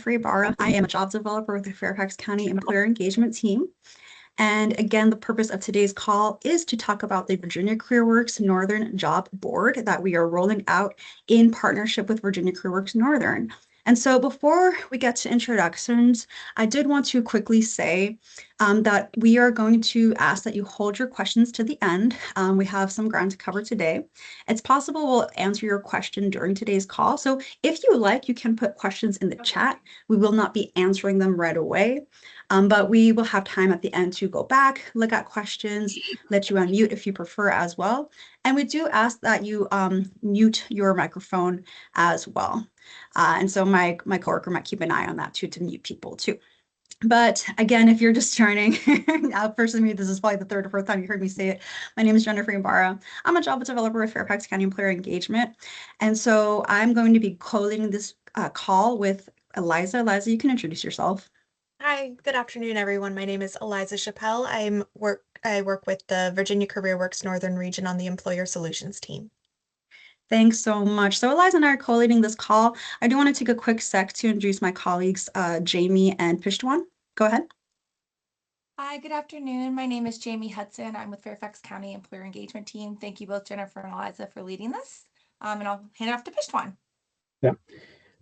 Jennifer Ibarra. I am a job developer with the Fairfax County Employer Engagement Team. And again, the purpose of today's call is to talk about the Virginia CareerWorks Northern Job Board that we are rolling out in partnership with Virginia CareerWorks Northern. And so before we get to introductions, I did want to quickly say that we are going to ask that you hold your questions to the end. We have some ground to cover today. It's possible we'll answer your question during today's call. So if you like, you can put questions in the chat. We will not be answering them right away, but we will have time at the end to go back, look at questions, let you unmute if you prefer as well. And we do ask that you mute your microphone as well. And so my coworker might keep an eye on that too, to mute people too. But again, if you're just joining, personally, this is probably the third or fourth time you heard me say it. My name is Jennifer Ibarra. I'm a job developer with Fairfax County Employer Engagement. And so I'm going to be co-leading this call with Eliza. Eliza, you can introduce yourself. Hi, good afternoon, everyone. My name is Eliza Chappelle. I work with the Virginia CareerWorks Northern Region on the Employer Solutions team. Thanks so much. So Eliza and I are co-leading this call. I do want to take a quick sec to introduce my colleagues, Jamie and Pishtwan. Go ahead. Hi, good afternoon. My name is Jamie Hudson. I'm with Fairfax County Employer Engagement Team. Thank you both, Jennifer and Eliza, for leading this. And I'll hand it off to Pishtwan. Yeah.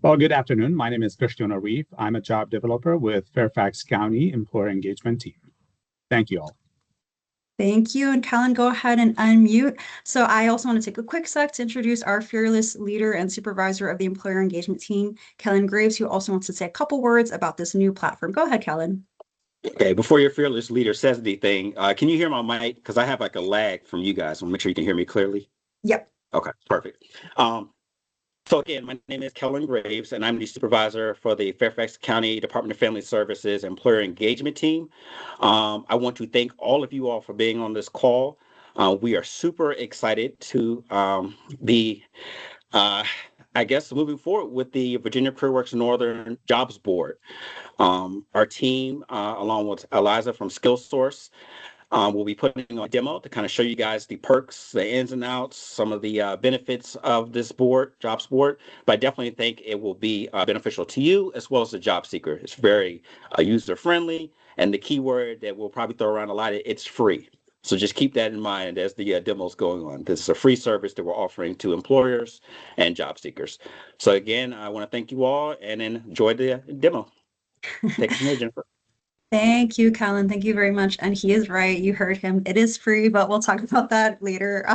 Well, good afternoon. My name is Christian Arif. I'm a job developer with Fairfax County Employer Engagement Team. Thank you all. Thank you. And Kellen, go ahead and unmute. So I also want to take a quick sec to introduce our fearless leader and supervisor of the Employer Engagement Team, Kellen Graves, who also wants to say a couple words about this new platform. Go ahead, Kellen. Okay, before your fearless leader says anything, can you hear my mic? Because I have like a lag from you guys. I want to make sure you can hear me clearly. Yep. Okay, perfect. So again, my name is Kellen Graves, and I'm the supervisor for the Fairfax County Department of Family Services Employer Engagement Team. I want to thank all of you all for being on this call. We are super excited to be, I guess, moving forward with the Virginia CareerWorks Northern Jobs Board. Our team, along with Eliza from SkillSource, we'll be putting on a demo to kind of show you guys the perks, the ins and outs, some of the benefits of this board, jobs board. But I definitely think it will be beneficial to you as well as the job seeker. It's very user friendly, and the key word that we'll probably throw around a lot, it's free. So just keep that in mind as the demo's going on. This is a free service that we're offering to employers and job seekers. So again, I want to thank you all and enjoy the demo. Take it from here, Jennifer. Thank you, Kellen. Thank you very much. And he is right. You heard him. It is free, but we'll talk about that later.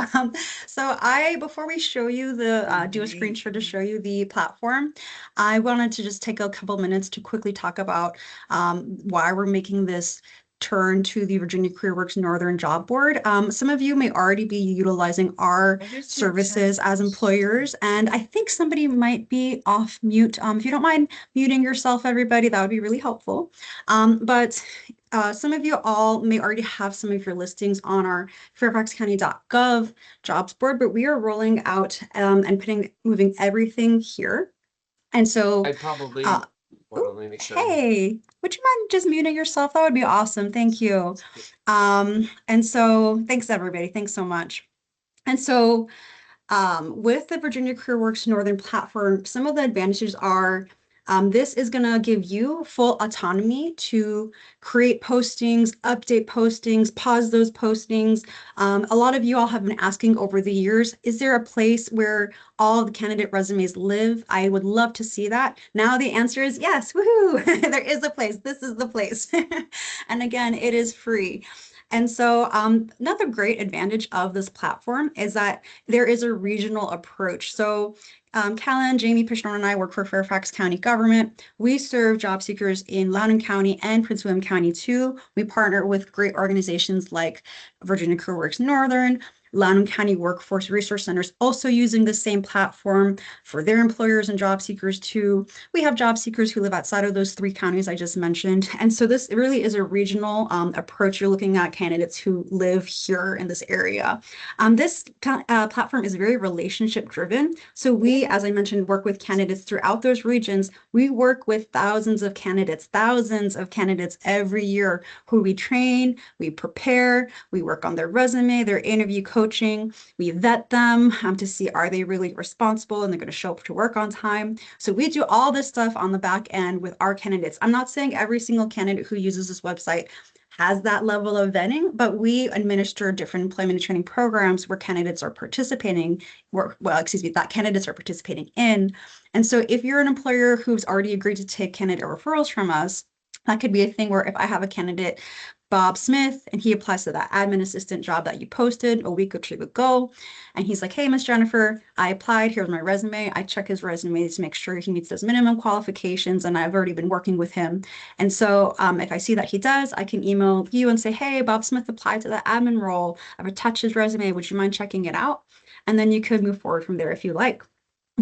Before we show you do a screen share to show you the platform, I wanted to just take a couple minutes to quickly talk about why we're making this turn to the Virginia CareerWorks Northern Job Board. Some of you may already be utilizing our services as employers, and I think somebody might be off mute. If you don't mind muting yourself, everybody, that would be really helpful. But some of you all may already have some of your listings on our fairfaxcounty.gov jobs board, but we are rolling out and moving everything here. And so I probably hey, would you mind just muting yourself? That would be awesome. Thank you. And so thanks, everybody. Thanks so much. And so with the Virginia CareerWorks Northern platform, some of the advantages are this is going to give you full autonomy to create postings, update postings, pause those postings. A lot of you all have been asking over the years, is there a place where all the candidate resumes live? I would love to see that. Now the answer is yes. Woohoo! There is a place. This is the place. And again, it is free. And so another great advantage of this platform is that there is a regional approach. So Callan, Jamie, Pishnon, and I work for Fairfax County government. We serve job seekers in Loudoun County and Prince William County too. We partner with great organizations like Virginia CareerWorks Northern, Loudoun County Workforce Resource Centers also using the same platform for their employers and job seekers too. We have job seekers who live outside of those 3 counties I just mentioned. And so this really is a regional approach. You're looking at candidates who live here in this area. This platform is very relationship driven. So we, as I mentioned, work with candidates throughout those regions. We work with thousands of candidates every year who we train, we prepare, we work on their resume, their interview coaching. We vet them to see, are they really responsible and they're going to show up to work on time. So we do all this stuff on the back end with our candidates. I'm not saying every single candidate who uses this website has that level of vetting, but we administer different employment and training programs where candidates are participating, that candidates are participating in. And so if you're an employer who's already agreed to take candidate referrals from us, that could be a thing where if I have a candidate, Bob Smith, and he applies to that admin assistant job that you posted a week or two ago. And he's like, hey, Miss Jennifer, I applied. Here's my resume. I check his resume to make sure he meets those minimum qualifications. And I've already been working with him. And so if I see that he does, I can email you and say, hey, Bob Smith applied to that admin role. I've attached his resume. Would you mind checking it out? And then you could move forward from there if you like.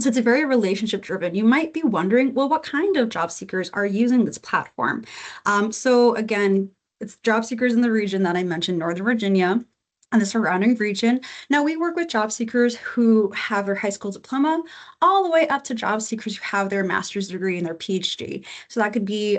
So it's a very relationship driven. You might be wondering, well, what kind of job seekers are using this platform? So again, it's job seekers in the region that I mentioned, Northern Virginia and the surrounding region. Now we work with job seekers who have their high school diploma all the way up to job seekers who have their master's degree and their PhD. So that could be,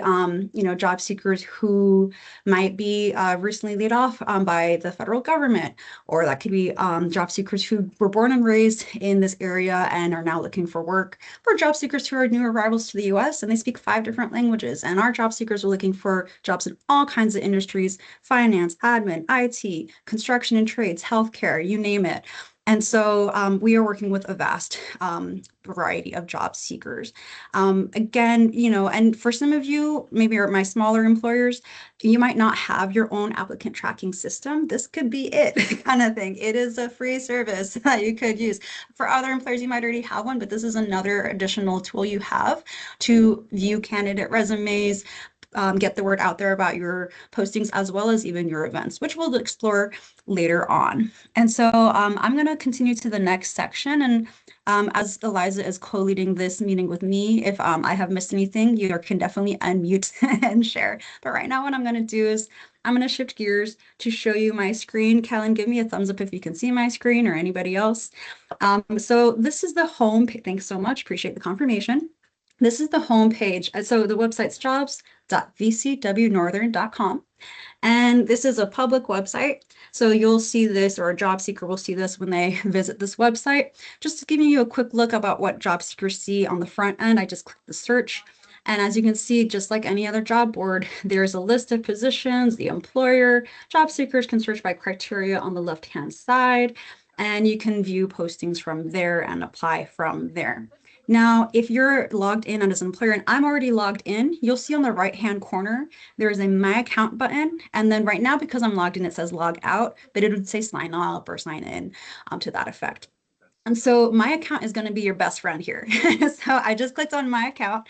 job seekers who might be recently laid off by the federal government, or that could be job seekers who were born and raised in this area and are now looking for work, for job seekers who are new arrivals to the US and they speak 5 different languages. And our job seekers are looking for jobs in all kinds of industries: finance, admin, IT, construction and trades, healthcare, you name it. And so we are working with a vast variety of job seekers. Again, and for some of you, maybe are my smaller employers, you might not have your own applicant tracking system. This could be it kind of thing. It is a free service that you could use. For other employers, you might already have one, but this is another additional tool you have to view candidate resumes, get the word out there about your postings as well as even your events, which we'll explore later on. And so I'm going to continue to the next section. And as Eliza is co-leading this meeting with me, if I have missed anything, you can definitely unmute and share. But right now what I'm going to do is I'm going to shift gears to show you my screen. Kellen, give me a thumbs up if you can see my screen, or anybody else. So this is the home page. Thanks so much. Appreciate the confirmation. This is the home page. So the website's jobs.vcwnorthern.com. And this is a public website. So you'll see this, or a job seeker will see this when they visit this website. Just giving you a quick look about what job seekers see on the front end. I just clicked the search. And as you can see, just like any other job board, there's a list of positions, the employer. Job seekers can search by criteria on the left-hand side, and you can view postings from there and apply from there. Now, if you're logged in as an employer, and I'm already logged in, you'll see on the right-hand corner, there is a My Account button. And then right now, because I'm logged in, it says Log Out, but it would say Sign Up or Sign In to that effect. And so My Account is going to be your best friend here. So I just clicked on My Account,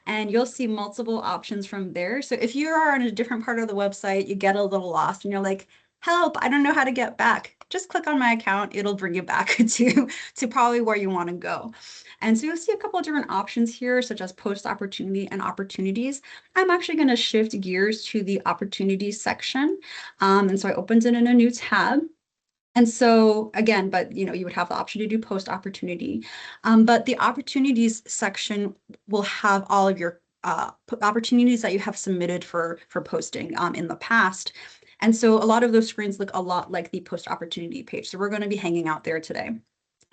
and you'll see multiple options from there. So if you are on a different part of the website, you get a little lost and you're like, help, I don't know how to get back. Just click on My Account. It'll bring you back to probably where you want to go. And so you'll see a couple of different options here, such as post opportunity and opportunities. I'm actually going to shift gears to the opportunities section. And so I opened it in a new tab. And so again, but you would have the option to do post opportunity. But the opportunities section will have all of your opportunities that you have submitted for posting in the past. And so a lot of those screens look a lot like the post opportunity page. So we're going to be hanging out there today.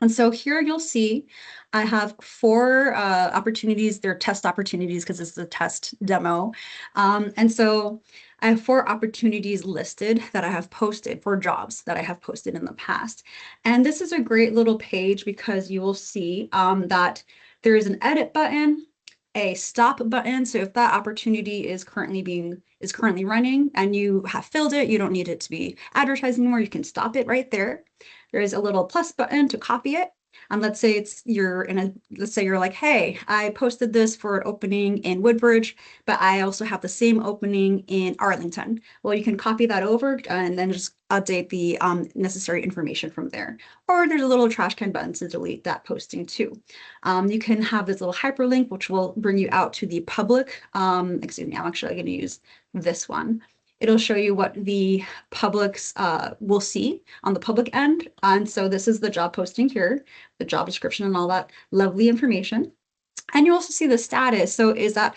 And so here you'll see I have 4 opportunities. They're test opportunities because it's a test demo. And so I have 4 opportunities listed that I have posted for jobs that I have posted in the past. And this is a great little page because you will see that there is an edit button, a stop button. So if that opportunity is currently running and you have filled it, you don't need it to be advertised anymore, you can stop it right there. There is a little plus button to copy it. And let's say you're like, hey, I posted this for an opening in Woodbridge, but I also have the same opening in Arlington. Well, you can copy that over and then just update the necessary information from there. Or there's a little trash can button to delete that posting too. You can have this little hyperlink, which will bring you out to the public. Excuse me, I'm actually going to use this one. It'll show you what the publics will see on the public end. And so this is the job posting here, the job description and all that lovely information. And you also see the status. So is that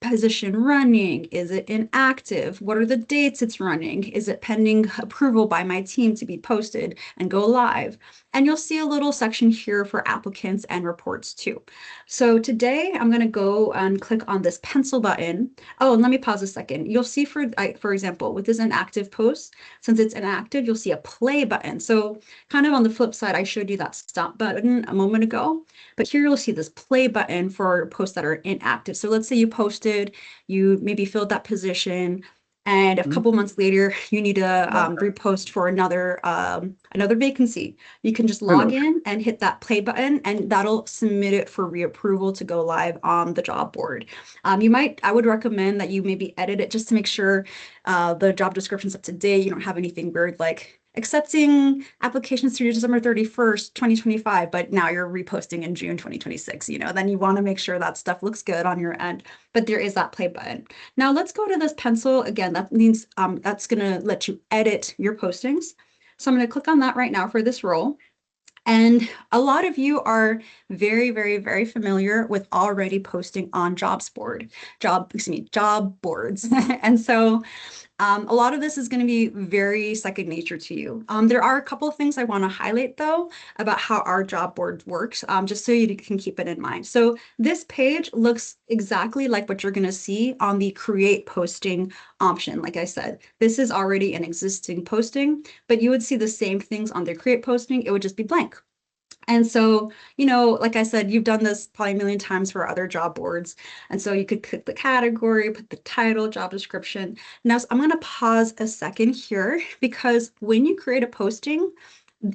position running? Is it inactive? What are the dates it's running? Is it pending approval by my team to be posted and go live? And you'll see a little section here for applicants and reports too. So today I'm going to go and click on this pencil button. Oh, and let me pause a second. You'll see for example, with this inactive post, since it's inactive, you'll see a play button. So kind of on the flip side, I showed you that stop button a moment ago, but here you'll see this play button for posts that are inactive. So let's say you posted, you maybe filled that position, and a couple months later, you need to repost for another vacancy. You can just log in and hit that play button, and that'll submit it for reapproval to go live on the job board. I would recommend that you maybe edit it just to make sure the job description's up to date. You don't have anything weird like accepting applications through December 31st, 2025, but now you're reposting in June 2026, then you want to make sure that stuff looks good on your end, but there is that play button. Now let's go to this pencil. Again, that means that's going to let you edit your postings. So I'm going to click on that right now for this role. And a lot of you are very, very, very familiar with already posting on job boards. And so a lot of this is going to be very second nature to you. There are a couple of things I want to highlight though about how our job board works, just so you can keep it in mind. So this page looks exactly like what you're going to see on the create posting option. Like I said, this is already an existing posting, but you would see the same things on the create posting. It would just be blank. And so, like I said, you've done this probably a million times for other job boards. And so you could click the category, put the title, job description. Now, I'm going to pause a second here because when you create a posting,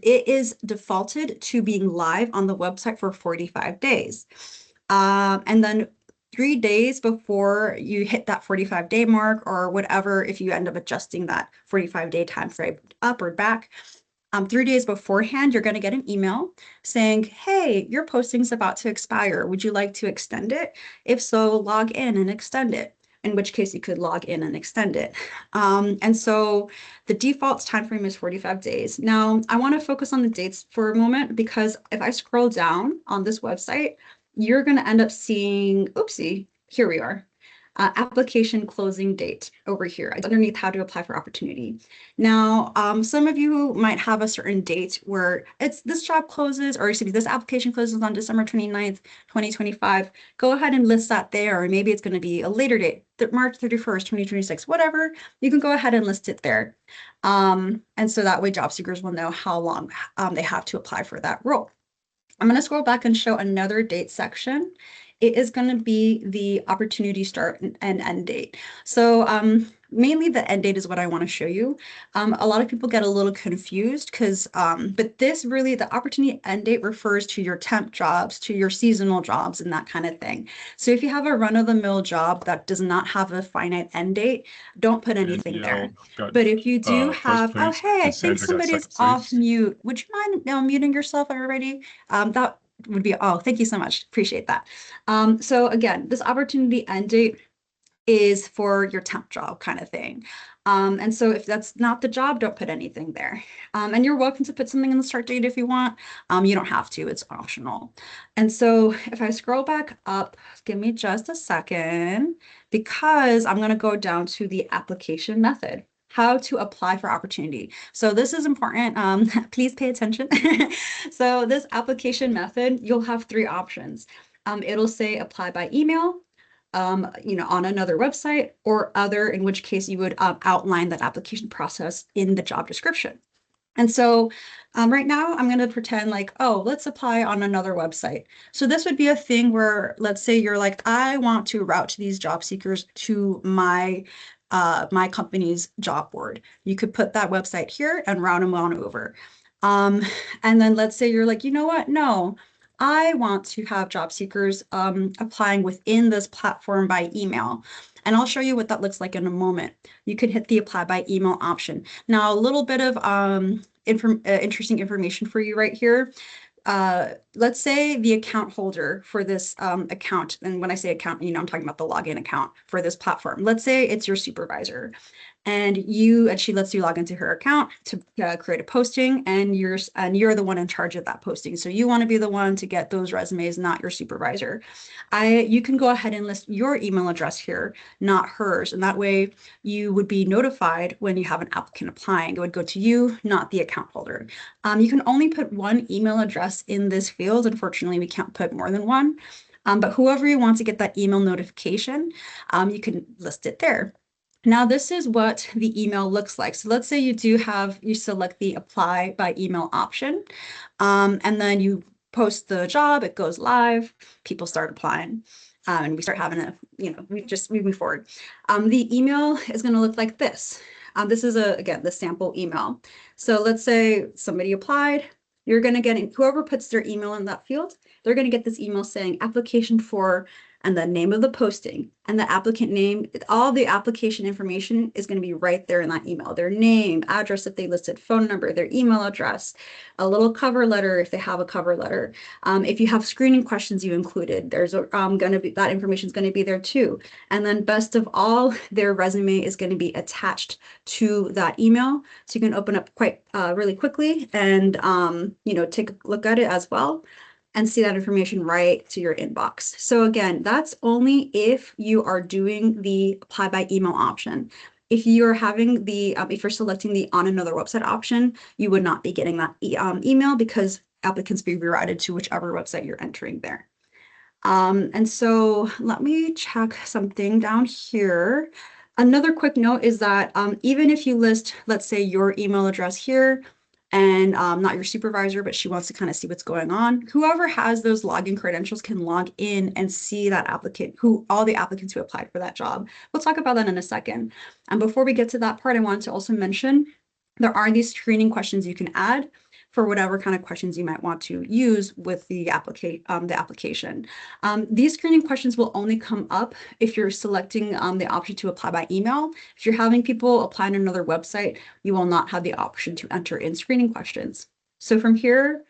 it is defaulted to being live on the website for 45 days. And then 3 days before you hit that 45-day mark or whatever, if you end up adjusting that 45-day time frame up or back, 3 days beforehand, you're going to get an email saying, hey, your posting's about to expire. Would you like to extend it? If so, log in and extend it, in which case you could log in and extend it. And so the default time frame is 45 days. Now, I want to focus on the dates for a moment because if I scroll down on this website, you're going to end up seeing, oopsie, here we are. Application closing date over here. It's underneath how to apply for opportunity. Now, some of you might have a certain date where this job closes, or excuse me, this application closes on December 29th, 2025. Go ahead and list that there, or maybe it's going to be a later date, March 31st, 2026, whatever. You can go ahead and list it there. And so that way job seekers will know how long they have to apply for that role. I'm going to scroll back and show another date section. It is going to be the opportunity start and end date. So mainly the end date is what I want to show you. A lot of people get a little confused because, but this really, the opportunity end date refers to your temp jobs, to your seasonal jobs and that kind of thing. So if you have a run-of-the-mill job that does not have a finite end date, don't put anything there. But if you do have, oh, hey, I think somebody's off mute. Would you mind muting yourself, everybody? That would be, oh, thank you so much. Appreciate that. So again, this opportunity end date is for your temp job kind of thing. And so if that's not the job, don't put anything there. And you're welcome to put something in the start date if you want. You don't have to, it's optional. And so if I scroll back up, give me just a second, because I'm going to go down to the application method. How to apply for opportunity. So this is important. Please pay attention. So this application method, you'll have 3 options. It'll say apply by email, on another website, or other, in which case you would outline that application process in the job description. And so right now I'm going to pretend like, oh, let's apply on another website. So this would be a thing where, let's say you're like, I want to route these job seekers to my company's job board. You could put that website here and route them on over. And then let's say you're like, you know what? No, I want to have job seekers applying within this platform by email. And I'll show you what that looks like in a moment. You could hit the apply by email option. Now, a little bit of interesting information for you right here. let's say the account holder for this account, and when I say account, I'm talking about the login account for this platform. Let's say it's your supervisor. And she lets you log into her account to create a posting, and you're the one in charge of that posting. So you want to be the one to get those resumes, not your supervisor. You can go ahead and list your email address here, not hers, and that way you would be notified when you have an applicant applying. It would go to you, not the account holder. You can only put one email address in this field. Unfortunately, we can't put more than one. But whoever you want to get that email notification, you can list it there. Now, this is what the email looks like. So let's say you select the apply by email option, and then you post the job, it goes live, people start applying, and we start having we move forward. The email is going to look like this. This is again, the sample email. So let's say somebody applied, you're going to get, whoever puts their email in that field, they're going to get this email saying application for, and the name of the posting and the applicant name. All the application information is going to be right there in that email. Their name, address if they listed, phone number, their email address, a little cover letter if they have a cover letter. If you have screening questions you included, there's going to be, that information is going to be there too. And then best of all, their resume is going to be attached to that email. So you can open up quite really quickly and take a look at it as well, and see that information right to your inbox. So again, that's only if you are doing the apply by email option. If you're having if you're selecting the on another website option, you would not be getting that email because applicants be rerouted to whichever website you're entering there. And so let me check something down here. Another quick note is that even if you list, let's say, your email address here, and not your supervisor, but she wants to kind of see what's going on, whoever has those login credentials can log in and see that applicant, all the applicants who applied for that job. We'll talk about that in a second. And before we get to that part, I want to also mention there are these screening questions you can add for whatever kind of questions you might want to use with the application. These screening questions will only come up if you're selecting the option to apply by email. If you're having people apply on another website, you will not have the option to enter in screening questions. So from here,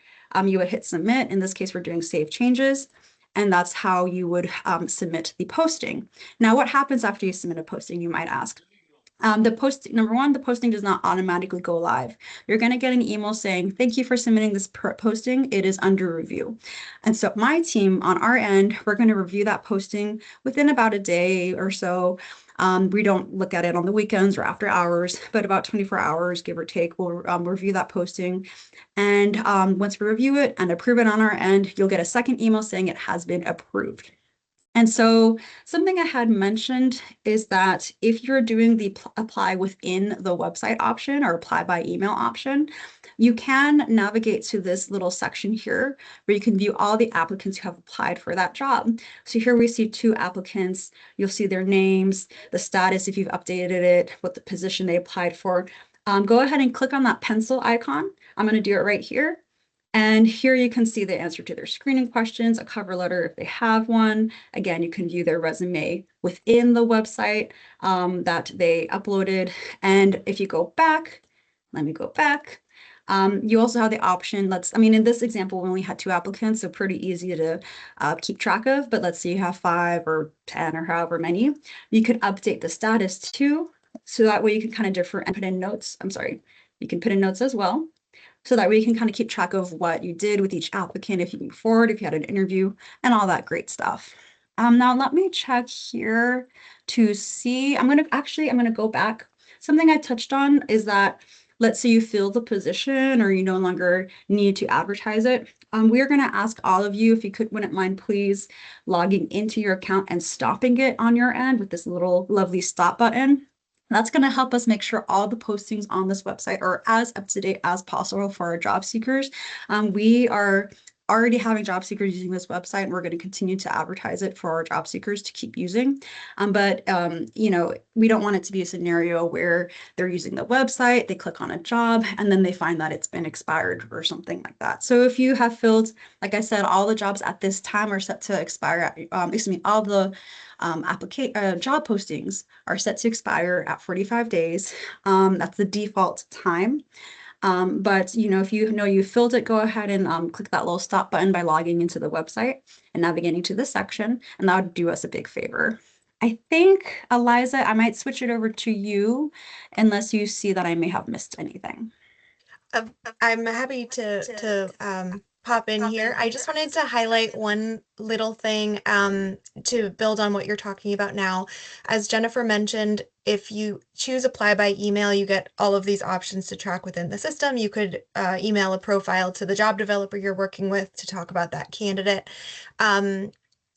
you would hit submit. In this case, we're doing save changes. And that's how you would submit the posting. Now, what happens after you submit a posting, you might ask? Number one, the posting does not automatically go live. You're going to get an email saying, thank you for submitting this posting. It is under review. And so my team on our end, we're going to review that posting within about a day or so. We don't look at it on the weekends or after hours, but about 24 hours, give or take, we'll review that posting. And once we review it and approve it on our end, you'll get a second email saying it has been approved. And so something I had mentioned is that if you're doing the apply within the website option or apply by email option, you can navigate to this little section here where you can view all the applicants who have applied for that job. So here we see 2 applicants. You'll see their names, the status if you've updated it, what the position they applied for. Go ahead and click on that pencil icon. I'm going to do it right here. And here you can see the answer to their screening questions, a cover letter if they have one. Again, you can view their resume within the website that they uploaded. And if you go back, let me go back. You also have the option, in this example, we only had 2 applicants, so pretty easy to keep track of. But let's say you have 5 or 10 or however many. You could update the status too. So that way you can kind of differ and put in notes. You can put in notes as well. So that way you can kind of keep track of what you did with each applicant, if you move forward, if you had an interview, and all that great stuff. Now let me check here to see, I'm going to go back. Something I touched on is that, let's say you fill the position or you no longer need to advertise it. We are going to ask all of you, if you wouldn't mind, please logging into your account and stopping it on your end with this little lovely stop button. That's going to help us make sure all the postings on this website are as up to date as possible for our job seekers. We are already having job seekers using this website, and we're going to continue to advertise it for our job seekers to keep using. But we don't want it to be a scenario where they're using the website, they click on a job, and then they find that it's been expired or something like that. So if you have filled, like I said, all the jobs at this time are set to expire, all the job postings are set to expire at 45 days. That's the default time. But if you know you filled it, go ahead and click that little stop button by logging into the website and navigating to this section, and that would do us a big favor. I think, Eliza, I might switch it over to you unless you see that I may have missed anything. I'm happy to pop in here. I just wanted to highlight one little thing to build on what you're talking about now. As Jennifer mentioned, if you choose apply by email, you get all of these options to track within the system. You could email a profile to the job developer you're working with to talk about that candidate.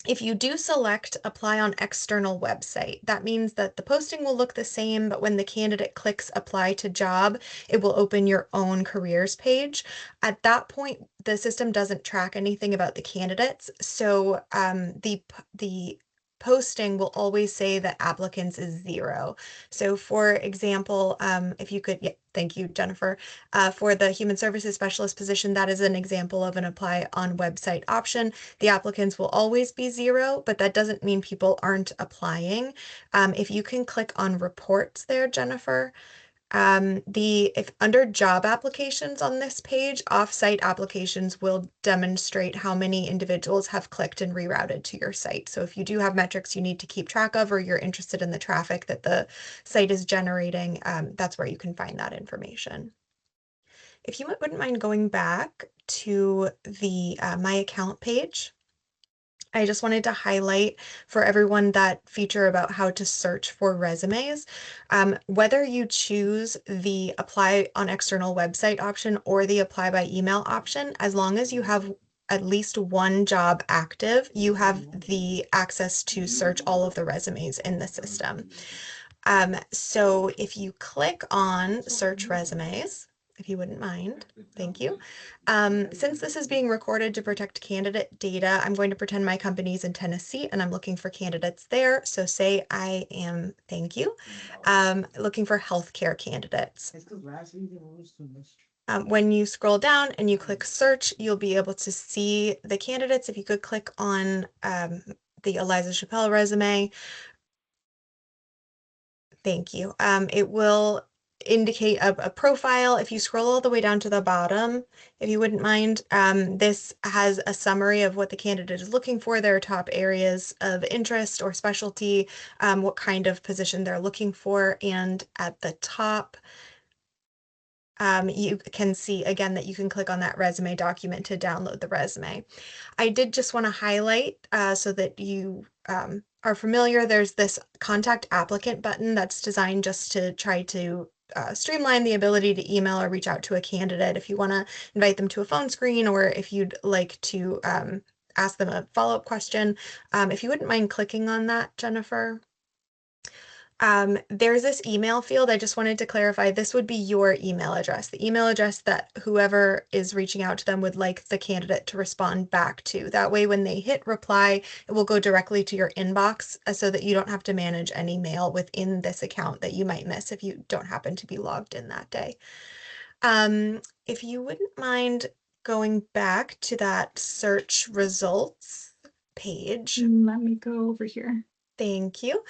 If you do select apply on external website, that means that the posting will look the same, but when the candidate clicks apply to job, it will open your own careers page. At that point, the system doesn't track anything about the candidates, so the posting will always say that applicants is 0. So for example, if you could, yeah, thank you, Jennifer. For the human services specialist position, that is an example of an apply on website option. The applicants will always be 0, but that doesn't mean people aren't applying. If you can click on reports there, Jennifer, if under job applications on this page, off-site applications will demonstrate how many individuals have clicked and rerouted to your site. So if you do have metrics you need to keep track of, or you're interested in the traffic that the site is generating, that's where you can find that information. If you wouldn't mind going back to the My Account page, I just wanted to highlight for everyone that feature about how to search for resumes. Whether you choose the apply on external website option or the apply by email option, as long as you have at least one job active, you have the access to search all of the resumes in the system. So if you click on search resumes, if you wouldn't mind, thank you. Since this is being recorded to protect candidate data, I'm going to pretend my company's in Tennessee and I'm looking for candidates there. So say I am, thank you, looking for healthcare candidates. When you scroll down and you click search, you'll be able to see the candidates. If you could click on the Eliza Chappelle resume, thank you. It will indicate a profile. If you scroll all the way down to the bottom, if you wouldn't mind, this has a summary of what the candidate is looking for, their top areas of interest or specialty, what kind of position they're looking for, and at the top, you can see again that you can click on that resume document to download the resume. I did just want to highlight so that you are familiar, there's this contact applicant button that's designed just to try to streamline the ability to email or reach out to a candidate if you want to invite them to a phone screen, or if you'd like to ask them a follow-up question. If you wouldn't mind clicking on that, Jennifer. There's this email field. I just wanted to clarify, this would be your email address, the email address that whoever is reaching out to them would like the candidate to respond back to. That way, when they hit reply, it will go directly to your inbox so that you don't have to manage any mail within this account that you might miss if you don't happen to be logged in that day. If you wouldn't mind going back to that search results page. Let me go over here. Thank you.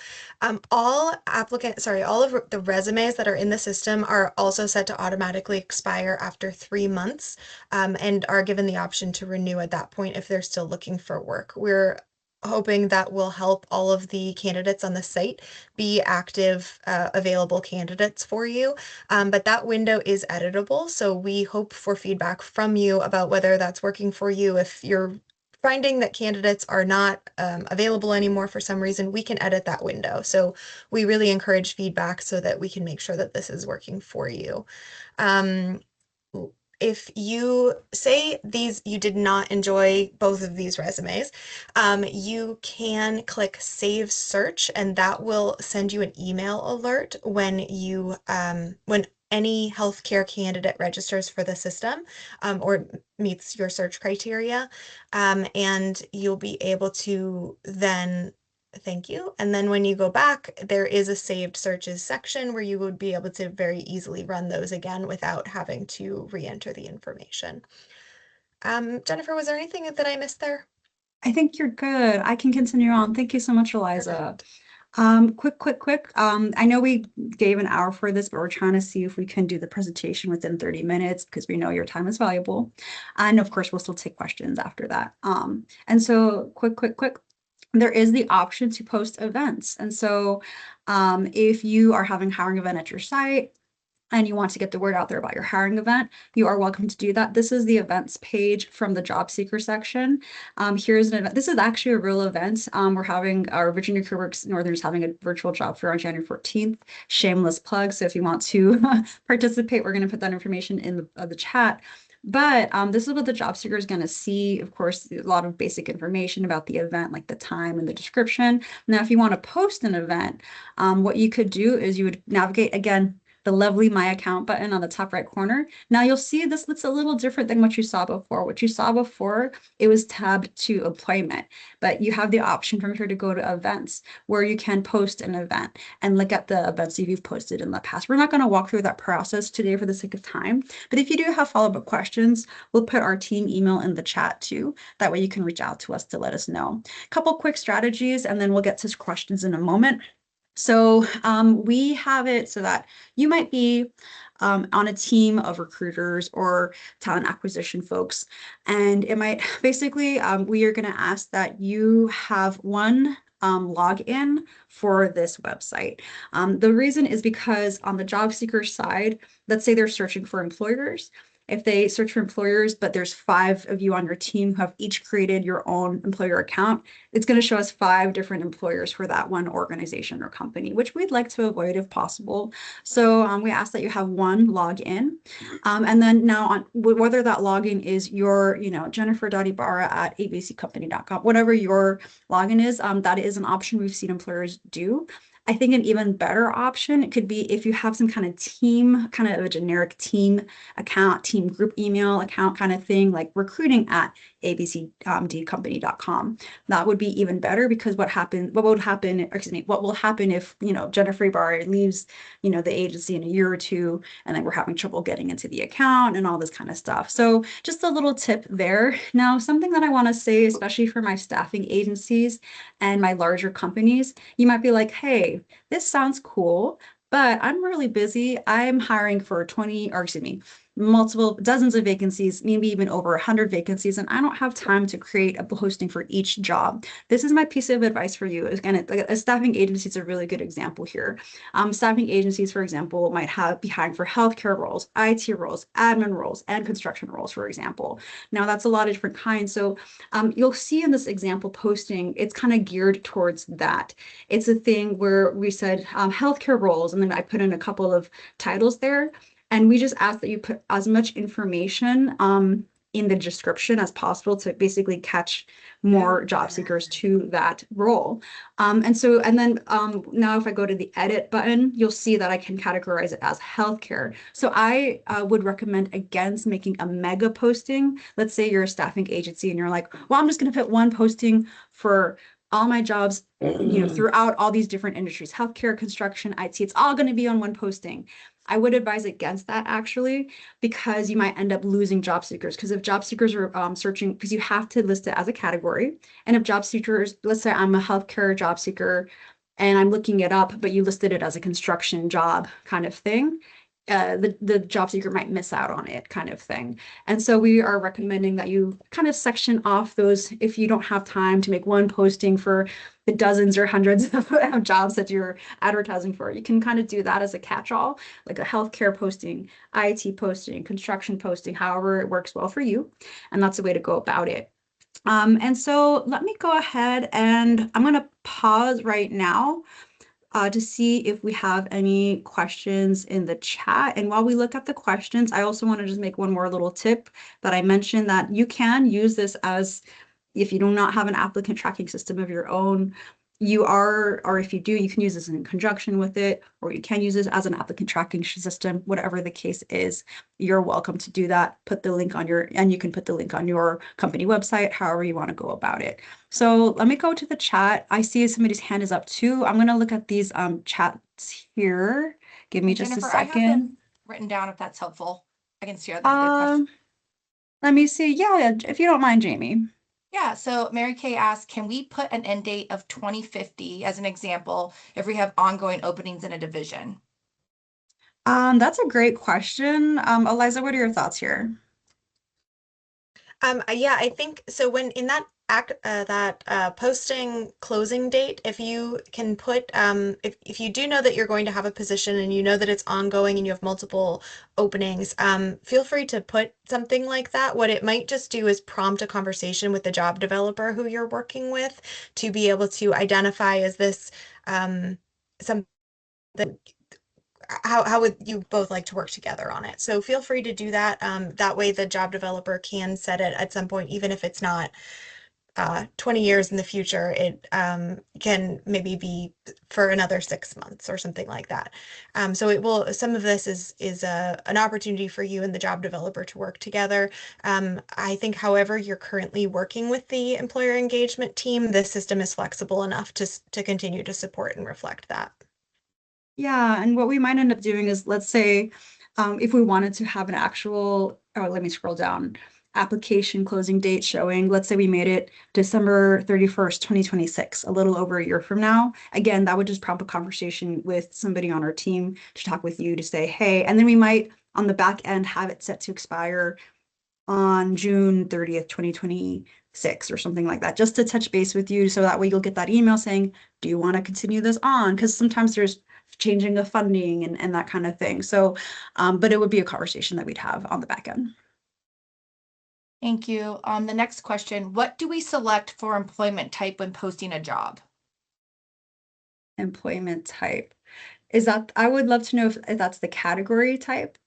All of the resumes that are in the system are also set to automatically expire after 3 months, and are given the option to renew at that point if they're still looking for work. We're hoping that will help all of the candidates on the site be active, available candidates for you. But that window is editable, so we hope for feedback from you about whether that's working for you. If you're finding that candidates are not available anymore for some reason, we can edit that window. So we really encourage feedback so that we can make sure that this is working for you. If you say you did not enjoy both of these resumes, you can click Save Search, and that will send you an email alert when any healthcare candidate registers for the system or meets your search criteria, and you'll be able to then, thank you. And then when you go back, there is a saved searches section where you would be able to very easily run those again without having to re-enter the information. Jennifer, was there anything that I missed there? I think you're good. I can continue on. Thank you so much, Eliza. Quick. I know we gave an hour for this, but we're trying to see if we can do the presentation within 30 minutes because we know your time is valuable. And of course, we'll still take questions after that. And so quick. There is the option to post events. And so if you are having a hiring event at your site, and you want to get the word out there about your hiring event, you are welcome to do that. This is the events page from the job seeker section. Here's an event. This is actually a real event. We're having our Virginia CareerWorks Northern's having a virtual job fair on January 14th. Shameless plug. So if you want to participate, we're going to put that information in the chat. But this is what the job seeker is going to see. Of course, a lot of basic information about the event, like the time and the description. Now, if you want to post an event, what you could do is you would navigate again the lovely My Account button on the top right corner. Now you'll see this looks a little different than what you saw before. What you saw before, it was tabbed to employment, but you have the option from here to go to events where you can post an event and look at the events that you've posted in the past. We're not going to walk through that process today for the sake of time, but if you do have follow-up questions, we'll put our team email in the chat too. That way you can reach out to us to let us know. A couple quick strategies, and then we'll get to questions in a moment. So we have it so that you might be on a team of recruiters or talent acquisition folks, and it might basically we are going to ask that you have one login for this website. The reason is because on the job seeker side, let's say they're searching for employers. If they search for employers, but there's 5 of you on your team who have each created your own employer account, it's going to show us 5 different employers for that one organization or company, which we'd like to avoid if possible. So we ask that you have one login. And then now on whether that login is your, Jennifer.Ibarra@abccompany.com, whatever your login is, that is an option we've seen employers do. I think an even better option, it could be if you have some kind of team, kind of a generic team account, team group email account kind of thing, like recruiting@abccompany.com. That would be even better because what will happen if, Jennifer Ibarra leaves, the agency in a year or two, and then we're having trouble getting into the account and all this kind of stuff. So just a little tip there. Now, something that I want to say, especially for my staffing agencies and my larger companies, you might be like, hey, this sounds cool, but I'm really busy. I'm hiring for multiple dozens of vacancies, maybe even over 100 vacancies, and I don't have time to create a posting for each job. This is my piece of advice for you. Again, a staffing agency is a really good example here. Staffing agencies, for example, might be hiring for healthcare roles, IT roles, admin roles, and construction roles, for example. Now, that's a lot of different kinds. So you'll see in this example posting, it's kind of geared towards that. It's a thing where we said healthcare roles, and then I put in a couple of titles there. And we just ask that you put as much information in the description as possible to basically catch more job seekers to that role. And then now if I go to the edit button, you'll see that I can categorize it as healthcare. So I would recommend against making a mega posting. Let's say you're a staffing agency and you're like, well, I'm just going to put one posting for all my jobs, throughout all these different industries, healthcare, construction, IT, it's all going to be on one posting. I would advise against that actually, because you might end up losing job seekers. Because if job seekers are searching, because you have to list it as a category. And if job seekers, let's say I'm a healthcare job seeker and I'm looking it up, but you listed it as a construction job kind of thing, the job seeker might miss out on it kind of thing. And so we are recommending that you kind of section off those if you don't have time to make one posting for the dozens or hundreds of jobs that you're advertising for. You can kind of do that as a catch-all, like a healthcare posting, IT posting, construction posting, however it works well for you. And that's a way to go about it. And so let me go ahead and I'm going to pause right now to see if we have any questions in the chat. And while we look at the questions, I also want to just make one more little tip that I mentioned, that you can use this as, if you do not have an applicant tracking system of your own, or if you do, you can use this in conjunction with it, or you can use this as an applicant tracking system, whatever the case is, you're welcome to do that. And you can put the link on your company website, however you want to go about it. So let me go to the chat. I see somebody's hand is up too. I'm going to look at these chats here. Give me just Jennifer, a second. I have them written down if that's helpful. I can share them. Let me see. Yeah, if you don't mind, Jamie. Yeah, so Mary Kay asked, can we put an end date of 2050 as an example if we have ongoing openings in a division? That's a great question. Eliza, what are your thoughts here? Yeah, I think so. When in that posting closing date, if you can put, if you do know that you're going to have a position and you know that it's ongoing and you have multiple openings, feel free to put something like that. What it might just do is prompt a conversation with the job developer who you're working with to be able to identify, is this something that how would you both like to work together on it? So feel free to do that. That way the job developer can set it at some point, even if it's not 20 years in the future, it can maybe be for another 6 months or something like that. So it will, some of this is an opportunity for you and the job developer to work together. I think, however, you're currently working with the employer engagement team, the system is flexible enough to continue to support and reflect that. Yeah, and what we might end up doing is, let's say, if we wanted to have an actual, oh, let me scroll down, application closing date showing, let's say we made it December 31st, 2026, a little over a year from now. Again, that would just prompt a conversation with somebody on our team to talk with you to say, hey, and then we might on the back end have it set to expire on June 30th, 2026 or something like that, just to touch base with you. So that way you'll get that email saying, do you want to continue this on? Because sometimes there's changing of funding and that kind of thing. So, but it would be a conversation that we'd have on the back end. Thank you. The next question, what do we select for employment type when posting a job? Employment type. Is that, I would love to know if that's the category type.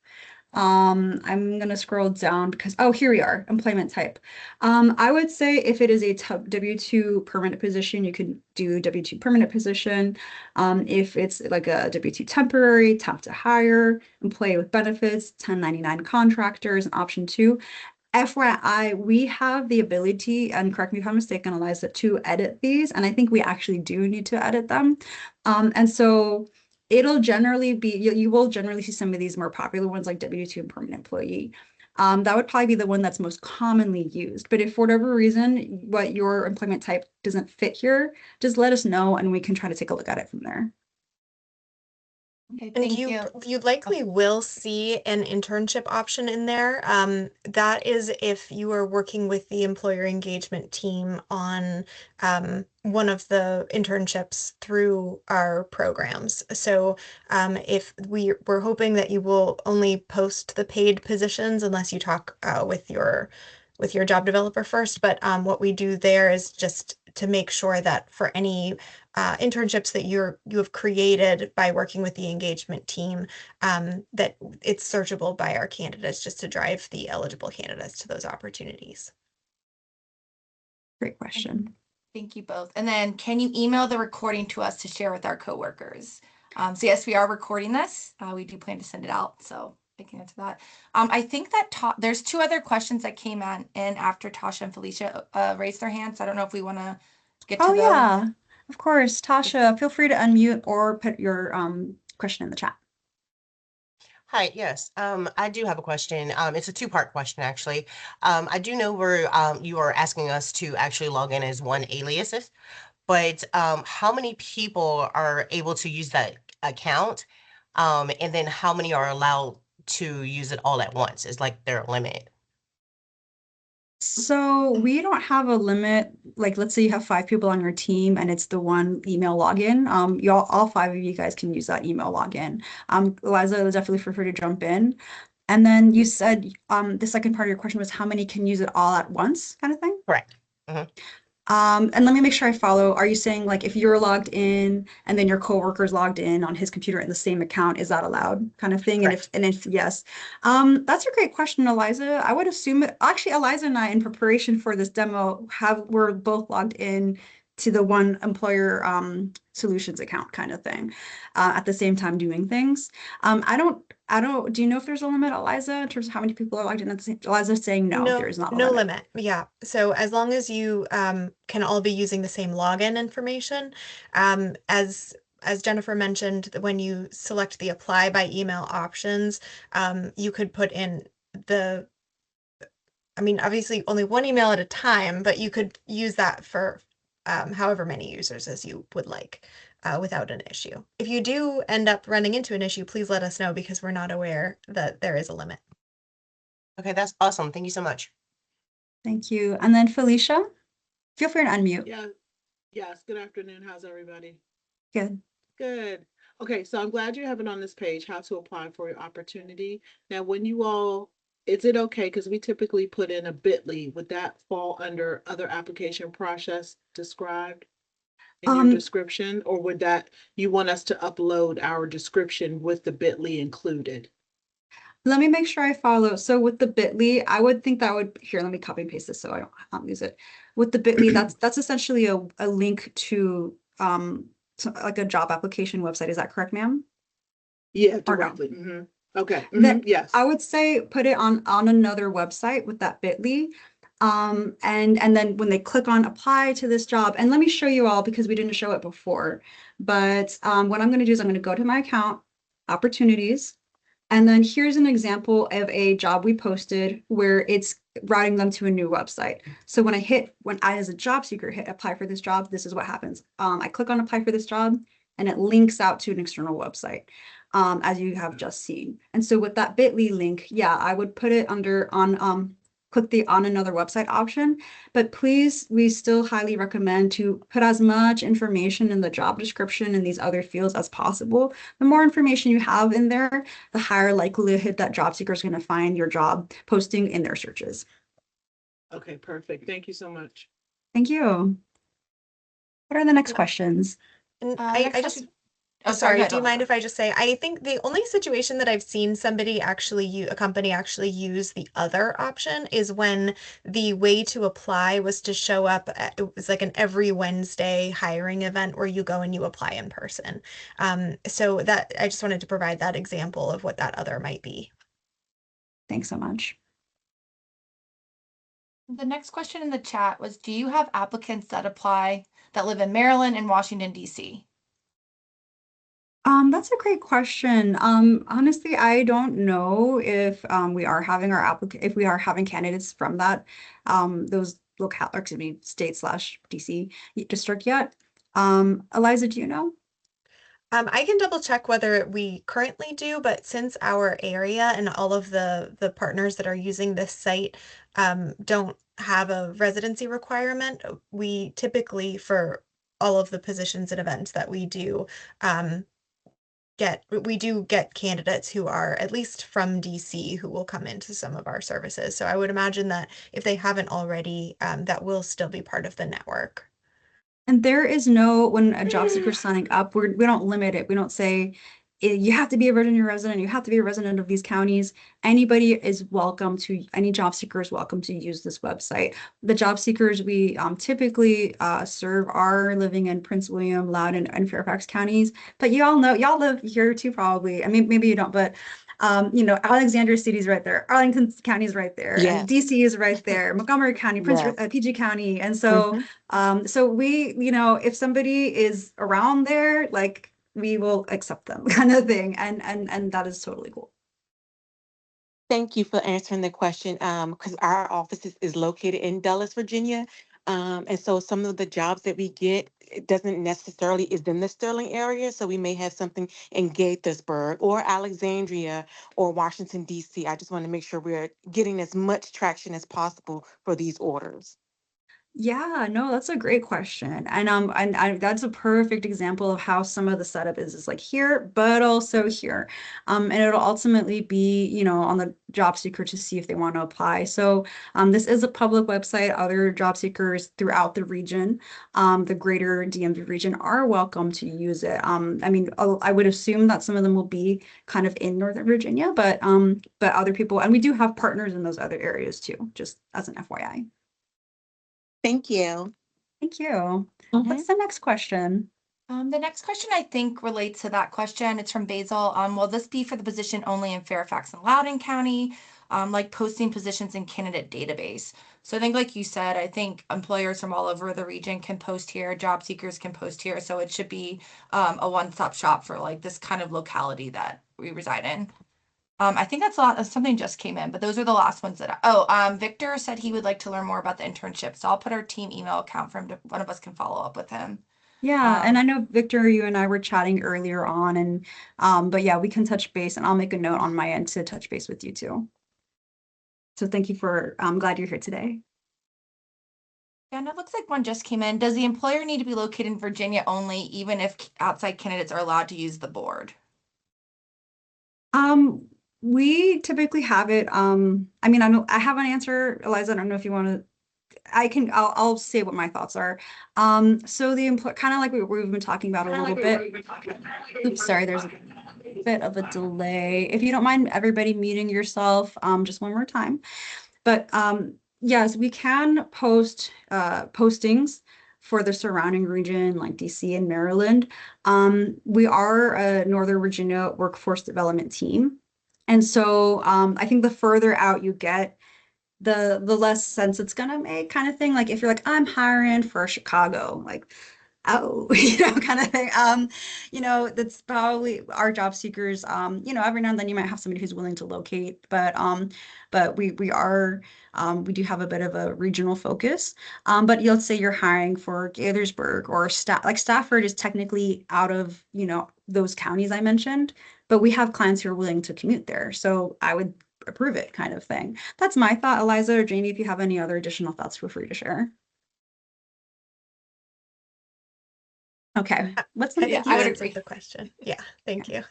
I'm gonna scroll down because, oh, here we are, employment type. I would say if it is a W-2 permanent position, you can do W-2 permanent position. If it's like a W-2 temporary, temp to hire, employee with benefits, 1099 contractors, and option 2. FYI, we have the ability, and correct me if I'm mistaken, Eliza, to edit these, and I think we actually do need to edit them. And so it'll generally be, you will generally see some of these more popular ones like W-2 and permanent employee. That would probably be the one that's most commonly used. But if for whatever reason, what your employment type doesn't fit here, just let us know and we can try to take a look at it from there. Okay, And thank you. you likely will see an internship option in there. That is if you are working with the employer engagement team on one of the internships through our programs. So if we're hoping that you will only post the paid positions unless you talk with your job developer first. But what we do there is just to make sure that for any internships that you have created by working with the engagement team, that it's searchable by our candidates just to drive the eligible candidates to those opportunities. Great question. Thank you both. And then can you email the recording to us to share with our coworkers? So yes, we are recording this. We do plan to send it out, so I can answer that. I think that there's 2 other questions that came in after Tasha and Felicia raised their hands. I don't know if we want to get to Oh those. yeah, of course. Tasha, feel free to unmute or put your question in the chat. Hi, yes. I do have a question. It's a 2-part question, actually. I do know where you are asking us to actually log in as one aliases, but how many people are able to use that account? And then how many are allowed to use it all at once? Is like their limit? So we don't have a limit. Like, let's say you have 5 people on your team and it's the one email login. All 5 of you guys can use that email login. Eliza, definitely feel free to jump in. And then you said the second part of your question was how many can use it all at once, kind of thing? Correct. Mhm. And let me make sure I follow. Are you saying like if you're logged in and then your coworker's logged in on his computer in the same account, is that allowed kind of thing? Correct. And if yes, that's a great question, Eliza. I would assume actually Eliza and I in preparation for this demo we're both logged in to the one employer solutions account kind of thing at the same time doing things. I don't, do you know if there's a limit, Eliza, in terms of how many people are logged in at the same? Eliza's saying no, there is not a no limit. Yeah. So as long as you can all be using the same login information, as Jennifer mentioned, when you select the apply by email options, you could put in the I mean, obviously only one email at a time, but you could use that for however many users as you would like without an issue. If you do end up running into an issue, please let us know because we're not aware that there is a limit. Okay, that's awesome. Thank you so much. Thank you. And then Felicia, feel free to unmute. Yeah. Yes. Good afternoon. How's everybody? Good. Good. Okay. So I'm glad you have it on this page, how to apply for your opportunity. Now, when you all, is it okay? Because we typically put in a bit.ly. Would that fall under other application process described in your description? Or would that, you want us to upload our description with the bit.ly included? Let me make sure I follow. So with the bit.ly, I would think that would, here, let me copy and paste this so I don't lose it. With the bit.ly, that's essentially a link to like a job application website. Is that correct, ma'am? Yeah, Or no? directly. Okay. Then Yes. I would say put it on another website with that bit.ly. And then when they click on apply to this job, and let me show you all because we didn't show it before. But what I'm going to do is I'm going to go to my account, opportunities, and then here's an example of a job we posted where it's routing them to a new website. So when I as a job seeker hit apply for this job, this is what happens. I click on apply for this job and it links out to an external website, as you have just seen. And so with that bit.ly link, yeah, I would put it click the on another website option, but please, we still highly recommend to put as much information in the job description and these other fields as possible. The more information you have in there, the higher likelihood that job seekers are going to find your job posting in their searches. Okay, perfect. Thank you so much. Thank you. What are the next questions? And Next I question. just, Oh, sorry, sorry. do you mind if I just say, I think the only situation that I've seen somebody a company actually use the other option is when the way to apply was to show up, it was like an every Wednesday hiring event where you go and you apply in person. So that, I just wanted to provide that example of what that other might be. Thanks so much. The next question in the chat was, do you have applicants that apply that live in Maryland and Washington, D.C.? That's a great question. Honestly, I don't know if we are having if we are having candidates from those locale, or excuse me, state/DC district yet. Eliza, do you know? I can double check whether we currently do, but since our area and all of the partners that are using this site don't have a residency requirement, we typically, for all of the positions and events that we do, we do get candidates who are at least from DC who will come into some of our services. So I would imagine that if they haven't already, that will still be part of the network. And there is when a job seeker is signing up, we don't limit it. We don't say you have to be a Virginia resident, you have to be a resident of these counties. Any job seeker is welcome to use this website. The job seekers we typically serve are living in Prince William, Loudoun, and Fairfax counties. But y'all live here too, probably. I mean, maybe you don't, but Alexandria City's right there, Arlington County is right there, Yes. and DC is right there, Montgomery County, PG County. And so, so we, if somebody is around there, like we will accept them kind of thing. And that is totally cool. Thank you for answering the question. Because our office is located in Dulles, Virginia. And so some of the jobs that we get, it doesn't necessarily is in the Sterling area. So we may have something in Gaithersburg or Alexandria or Washington, D.C. I just want to make sure we're getting as much traction as possible for these orders. Yeah, no, that's a great question. And that's a perfect example of how some of the setup is like here, but also here. And it'll ultimately be, on the job seeker to see if they want to apply. So this is a public website. Other job seekers throughout the region, the greater DMV region, are welcome to use it. I mean, I would assume that some of them will be kind of in Northern Virginia, but other people, and we do have partners in those other areas too, just as an FYI. Thank you. Thank you. What's the next question? The next question I think relates to that question. It's from Basil. Will this be for the position only in Fairfax and Loudoun County, like posting positions in candidate database? So I think, like you said, I think employers from all over the region can post here, job seekers can post here. So it should be a one-stop shop for like this kind of locality that we reside in. I think something just came in, but those are the last ones that Victor said he would like to learn more about the internship. So I'll put our team email account for him to, one of us can follow up with him. Yeah, and I know Victor, you and I were chatting earlier on, and but yeah, we can touch base, and I'll make a note on my end to touch base with you too. So thank you I'm glad you're here today. Yeah, and it looks like one just came in. Does the employer need to be located in Virginia only, even if outside candidates are allowed to use the board? We typically have it. I mean, I have an answer, Eliza. I don't know if you want to. I'll say what my thoughts are. So the employer, kind of like we've been talking about a little bit. Oops, sorry, there's a bit of a delay. If you don't mind everybody muting yourself, just one more time. But yes, we can post postings for the surrounding region like DC and Maryland. We are a Northern Virginia workforce development team. And so I think the further out you get, the less sense it's gonna make, kind of thing. Like if you're like, I'm hiring for Chicago, like, oh, kind of thing. That's probably our job seekers. Every now and then you might have somebody who's willing to locate, but we do have a bit of a regional focus. But let's say you're hiring for Gaithersburg or Stafford is technically out of, those counties I mentioned, but we have clients who are willing to commute there. So I would approve it, kind of thing. That's my thought. Eliza or Jamie, if you have any other additional thoughts, feel free to share. Okay, let's I Yeah, think you I would answered agree. the question. Yeah, thank you.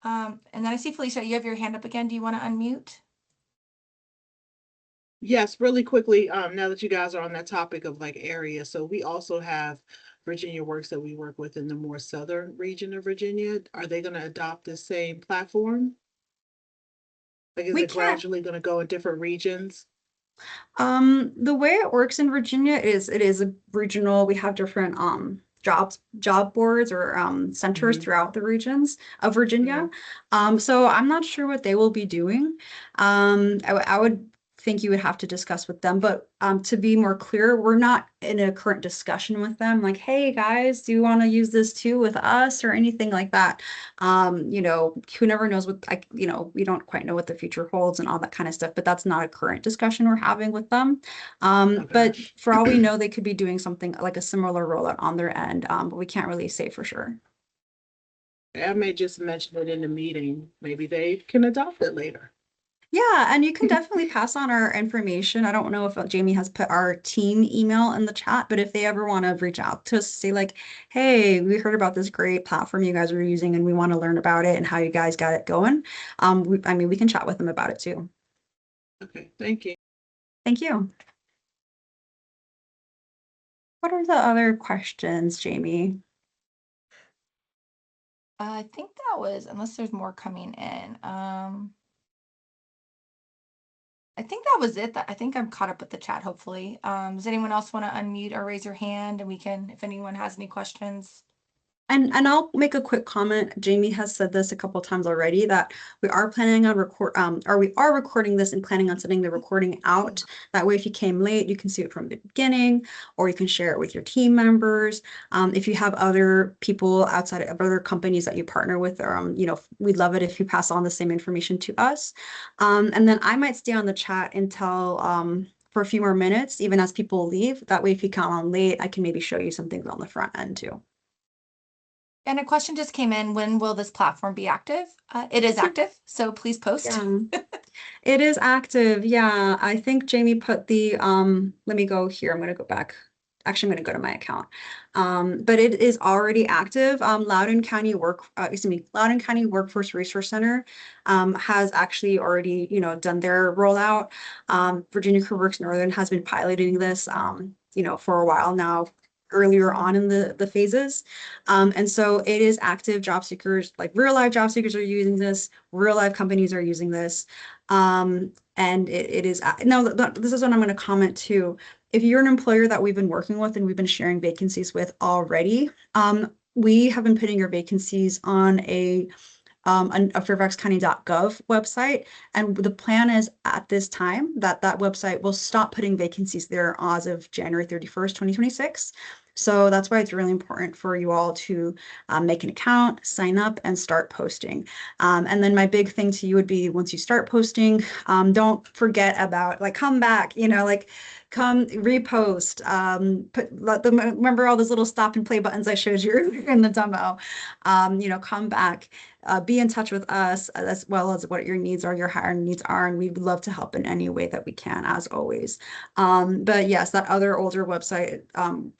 And then I see Felicia, you have your hand up again. Do you want to unmute? Yes, really quickly, now that you guys are on that topic of like area, so we also have Virginia Works that we work with in the more southern region of Virginia. Are they gonna adopt the same platform? Like, is We it can't. gradually gonna go in different regions? The way it works in Virginia is it is a regional. We have different job boards or centers Mhm. throughout the regions of Virginia. So I'm not sure what they will be doing. I would think you would have to discuss with them, but to be more clear, we're not in a current discussion with them, like, hey guys, do you want to use this too with us or anything like that? Who never knows what we don't quite know what the future holds and all that kind of stuff, but that's not a current discussion we're having with them. But for all we know, they could be doing something like a similar rollout on their end, but we can't really say for sure. I may just mention it in the meeting. Maybe they can adopt it later. Yeah, and you can definitely pass on our information. I don't know if Jamie has put our team email in the chat, but if they ever want to reach out to us, say like, hey, we heard about this great platform you guys are using and we want to learn about it and how you guys got it going. We can chat with them about it too. Okay, thank you. Thank you. What are the other questions, Jamie? I think that was, unless there's more coming in. I think that was it. I think I'm caught up with the chat, hopefully. Does anyone else want to unmute or raise your hand and we can, if anyone has any questions? And I'll make a quick comment. Jamie has said this a couple times already that we are planning on we are recording this and planning on sending the recording out. That way, if you came late, you can see it from the beginning, or you can share it with your team members. If you have other people outside of other companies that you partner with, or we'd love it if you pass on the same information to us. And then I might stay on the chat until for a few more minutes, even as people leave. That way, if you come on late, I can maybe show you some things on the front end too. And a question just came in, when will this platform be active? It is active, so please post. Yeah. It is active. Yeah, I think Jamie put the, let me go here. I'm going to go back. Actually, I'm going to go to my account. But it is already active. Loudoun County Workforce Resource Center has actually already, done their rollout. Virginia Career Works Northern has been piloting this, for a while now, earlier on in the phases. And so it is active. Job seekers, like real life job seekers, are using this. Real life companies are using this. And it is now this is what I'm going to comment too. If you're an employer that we've been working with and we've been sharing vacancies with already, we have been putting your vacancies on a fairfaxcounty.gov website. And the plan is at this time that website will stop putting vacancies there as of January 31st, 2026. So that's why it's really important for you all to make an account, sign up, and start posting. And then my big thing to you would be once you start posting, don't forget about like come back, like come repost, let them remember all those little stop and play buttons I showed you in the demo. Come back, be in touch with us as well as what your needs are, your hiring needs are, and we'd love to help in any way that we can, as always. But yes, that other older website,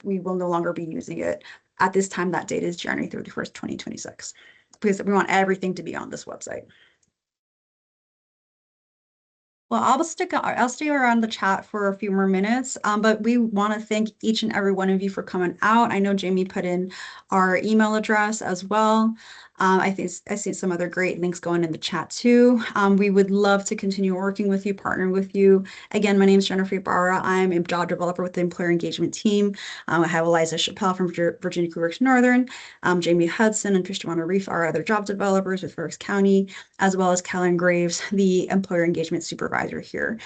we will no longer be using it. At this time, that date is January 31st, 2026, because we want everything to be on this website. Well, I'll stay around the chat for a few more minutes, but we want to thank each and every one of you for coming out. I know Jamie put in our email address as well. I see some other great links going in the chat too. We would love to continue working with you, partnering with you. Again, my name is Jennifer Ibarra. I'm a job developer with the employer engagement team. I have Eliza Chappelle from Virginia Crew Northern, Jamie Hudson and Christiana Reef are other job developers with Fairfax County, as well as Kellen Graves, the employer engagement supervisor here.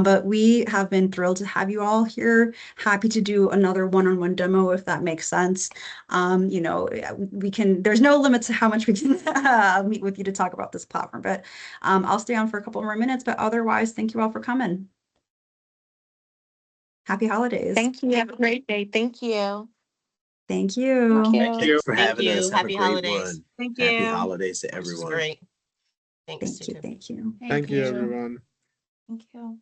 But we have been thrilled to have you all here. Happy to do another one-on-one demo if that makes sense. There's no limit to how much we can meet with you to talk about this platform, but I'll stay on for a couple more minutes, but otherwise, thank you all for coming. Happy holidays. Thank you. Have a great day. Thank you. Thank you. Thank you for having you. us. Have Happy a great holidays. one. Thank Happy you. holidays to This is everyone. great. Thanks. Thank you. Thank you, everyone. Thank you.